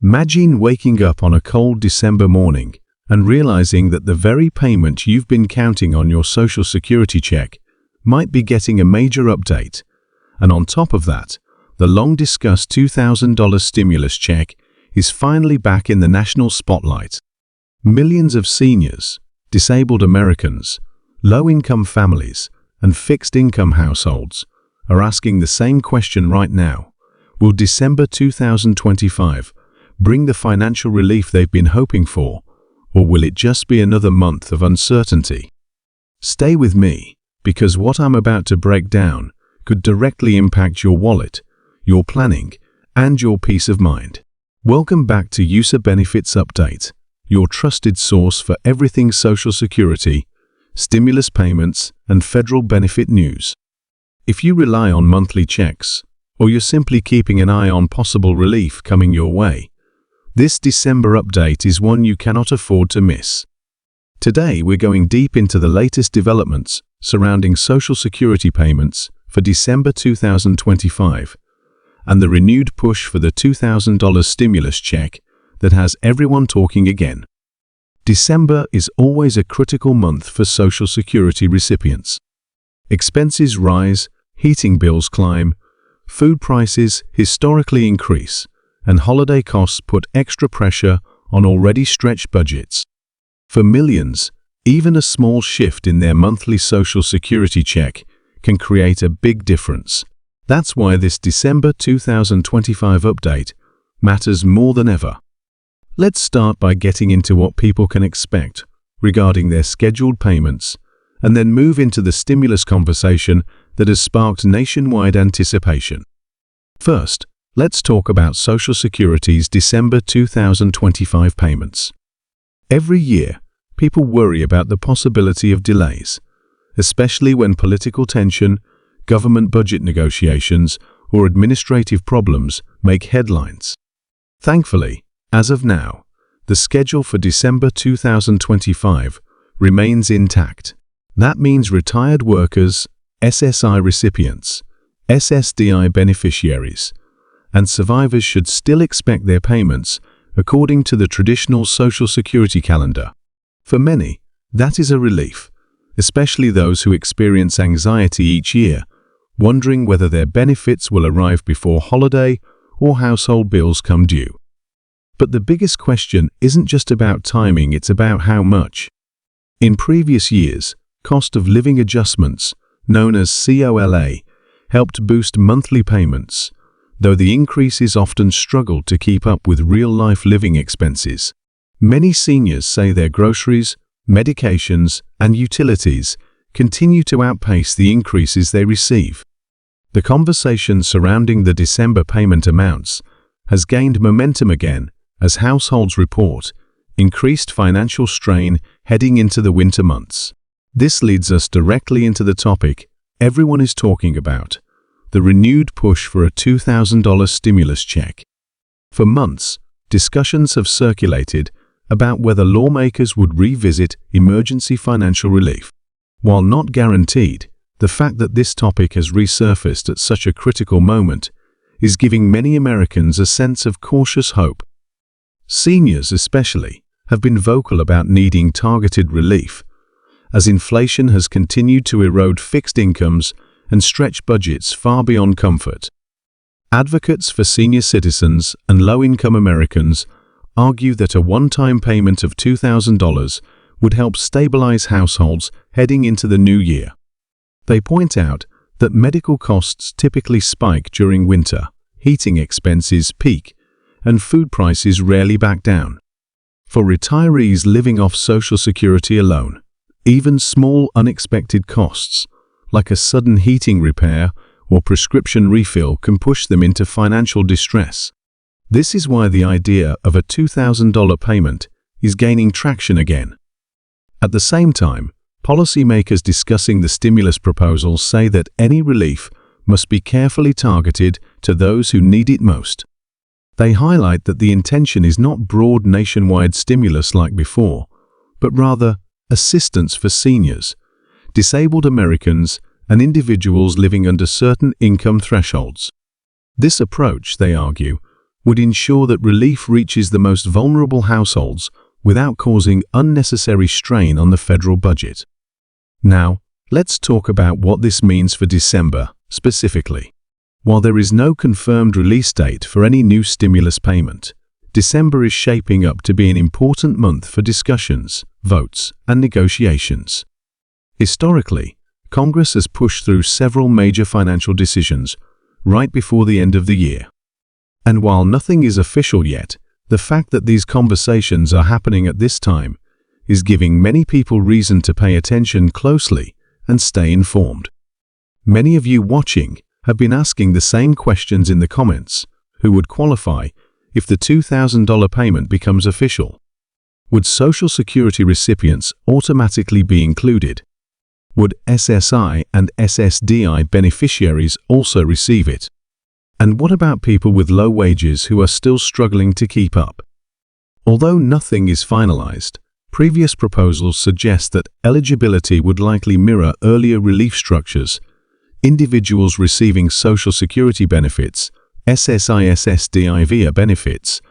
Imagine waking up on a cold December morning and realizing that the very payment you've been counting on, your Social Security check, might be getting a major update. And on top of that, the long-discussed $2,000 stimulus check is finally back in the national spotlight. Millions of seniors, disabled Americans, low-income families, and fixed-income households are asking the same question right now. Will December 2025 bring the financial relief they've been hoping for, or will it just be another month of uncertainty? Stay with me, because what I'm about to break down could directly impact your wallet, your planning, and your peace of mind. Welcome back to User Benefits Update, your trusted source for everything Social Security, stimulus payments, and federal benefit news. If you rely on monthly checks, or you're simply keeping an eye on possible relief coming your way, this December update is one you cannot afford to miss. Today we're going deep into the latest developments surrounding Social Security payments for December 2025 and the renewed push for the $2,000 stimulus check that has everyone talking again. December is always a critical month for Social Security recipients. Expenses rise, heating bills climb, food prices historically increase, and holiday costs put extra pressure on already stretched budgets. For millions, even a small shift in their monthly Social Security check can create a big difference. That's why this December 2025 update matters more than ever. Let's start by getting into what people can expect regarding their scheduled payments, and then move into the stimulus conversation that has sparked nationwide anticipation. First, let's talk about Social Security's December 2025 payments. Every year, people worry about the possibility of delays, especially when political tension, government budget negotiations, or administrative problems make headlines. Thankfully, as of now, the schedule for December 2025 remains intact. That means retired workers, SSI recipients, SSDI beneficiaries, and survivors should still expect their payments according to the traditional Social Security calendar. For many, that is a relief, especially those who experience anxiety each year, wondering whether their benefits will arrive before holiday or household bills come due. But the biggest question isn't just about timing, it's about how much. In previous years, cost of living adjustments, known as COLA, helped boost monthly payments, though the increases often struggled to keep up with real-life living expenses. Many seniors say their groceries, medications, and utilities continue to outpace the increases they receive. The conversation surrounding the December payment amounts has gained momentum again as households report increased financial strain heading into the winter months. This leads us directly into the topic everyone is talking about, the renewed push for a $2,000 stimulus check. For months, discussions have circulated about whether lawmakers would revisit emergency financial relief. While not guaranteed, the fact that this topic has resurfaced at such a critical moment is giving many Americans a sense of cautious hope. Seniors especially have been vocal about needing targeted relief, as inflation has continued to erode fixed incomes and stretch budgets far beyond comfort. Advocates for senior citizens and low-income Americans argue that a one-time payment of $2,000 would help stabilize households heading into the new year. They point out that medical costs typically spike during winter, heating expenses peak, and food prices rarely back down. For retirees living off Social Security alone, even small unexpected costs, like a sudden heating repair or prescription refill, can push them into financial distress. This is why the idea of a $2,000 payment is gaining traction again. At the same time, policymakers discussing the stimulus proposals say that any relief must be carefully targeted to those who need it most. They highlight that the intention is not broad nationwide stimulus like before, but rather assistance for seniors, disabled Americans, and individuals living under certain income thresholds. This approach, they argue, would ensure that relief reaches the most vulnerable households without causing unnecessary strain on the federal budget. Now, let's talk about what this means for December specifically. While there is no confirmed release date for any new stimulus payment, December is shaping up to be an important month for discussions, votes, and negotiations. Historically, Congress has pushed through several major financial decisions right before the end of the year. And while nothing is official yet, the fact that these conversations are happening at this time is giving many people reason to pay attention closely and stay informed. Many of you watching have been asking the same questions in the comments. Who would qualify if the $2,000 payment becomes official? Would Social Security recipients automatically be included? Would SSI and SSDI beneficiaries also receive it? And what about people with low wages who are still struggling to keep up? Although nothing is finalized, previous proposals suggest that eligibility would likely mirror earlier relief structures. Individuals receiving Social Security benefits, SSI/SSDI via benefits,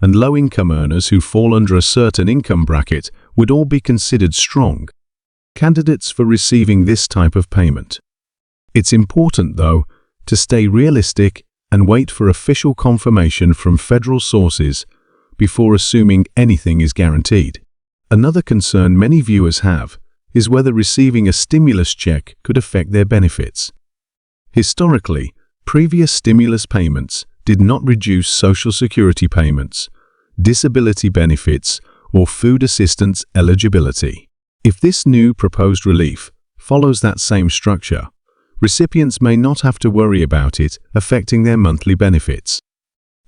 and low-income earners who fall under a certain income bracket would all be considered strong candidates for receiving this type of payment. It's important, though, to stay realistic and wait for official confirmation from federal sources before assuming anything is guaranteed. Another concern many viewers have is whether receiving a stimulus check could affect their benefits. Historically, previous stimulus payments did not reduce Social Security payments, disability benefits, or food assistance eligibility. If this new proposed relief follows that same structure, recipients may not have to worry about it affecting their monthly benefits.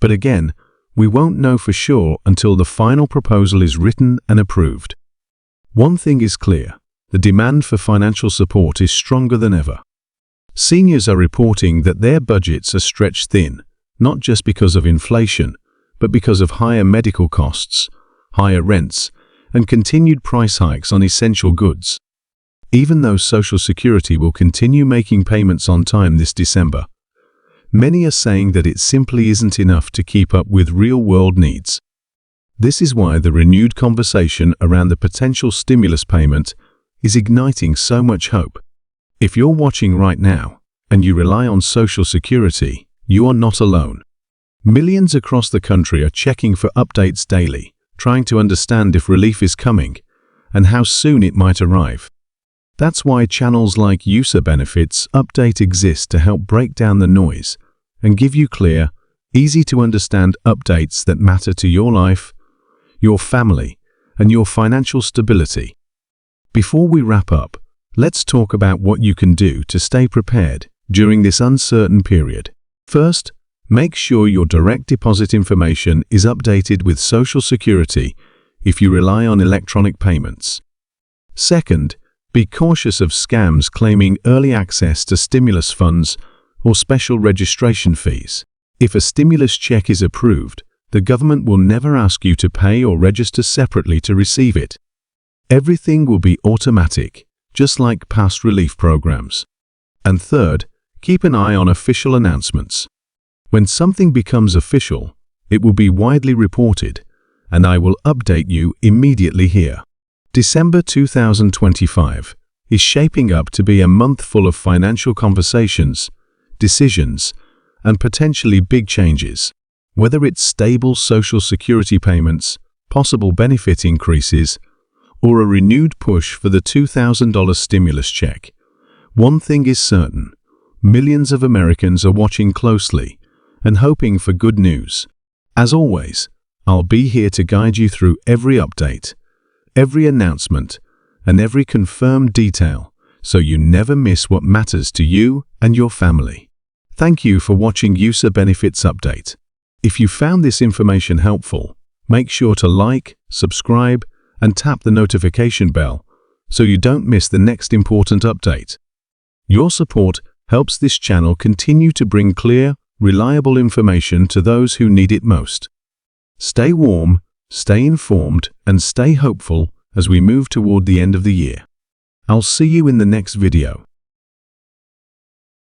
But again, we won't know for sure until the final proposal is written and approved. One thing is clear: the demand for financial support is stronger than ever. Seniors are reporting that their budgets are stretched thin, not just because of inflation, but because of higher medical costs, higher rents, and continued price hikes on essential goods. Even though Social Security will continue making payments on time this December, many are saying that it simply isn't enough to keep up with real-world needs. This is why the renewed conversation around the potential stimulus payment is igniting so much hope. If you're watching right now and you rely on Social Security, you are not alone. Millions across the country are checking for updates daily, trying to understand if relief is coming and how soon it might arrive. That's why channels like User Benefits Update exist to help break down the noise and give you clear, easy-to-understand updates that matter to your life, your family, and your financial stability. Before we wrap up, let's talk about what you can do to stay prepared during this uncertain period. First, make sure your direct deposit information is updated with Social Security if you rely on electronic payments. Second, be cautious of scams claiming early access to stimulus funds or special registration fees. If a stimulus check is approved, the government will never ask you to pay or register separately to receive it. Everything will be automatic, just like past relief programs. And third, keep an eye on official announcements. When something becomes official, it will be widely reported, and I will update you immediately here. December 2025 is shaping up to be a month full of financial conversations, decisions, and potentially big changes. Whether it's stable Social Security payments, possible benefit increases, or a renewed push for the $2,000 stimulus check, one thing is certain: millions of Americans are watching closely and hoping for good news. As always, I'll be here to guide you through every update, every announcement, and every confirmed detail, so you never miss what matters to you and your family. Thank you for watching User Benefits Update. If you found this information helpful, make sure to like, subscribe, and tap the notification bell so you don't miss the next important update. Your support helps this channel continue to bring clear, reliable information to those who need it most. Stay warm, stay informed, and stay hopeful as we move toward the end of the year. I'll see you in the next video.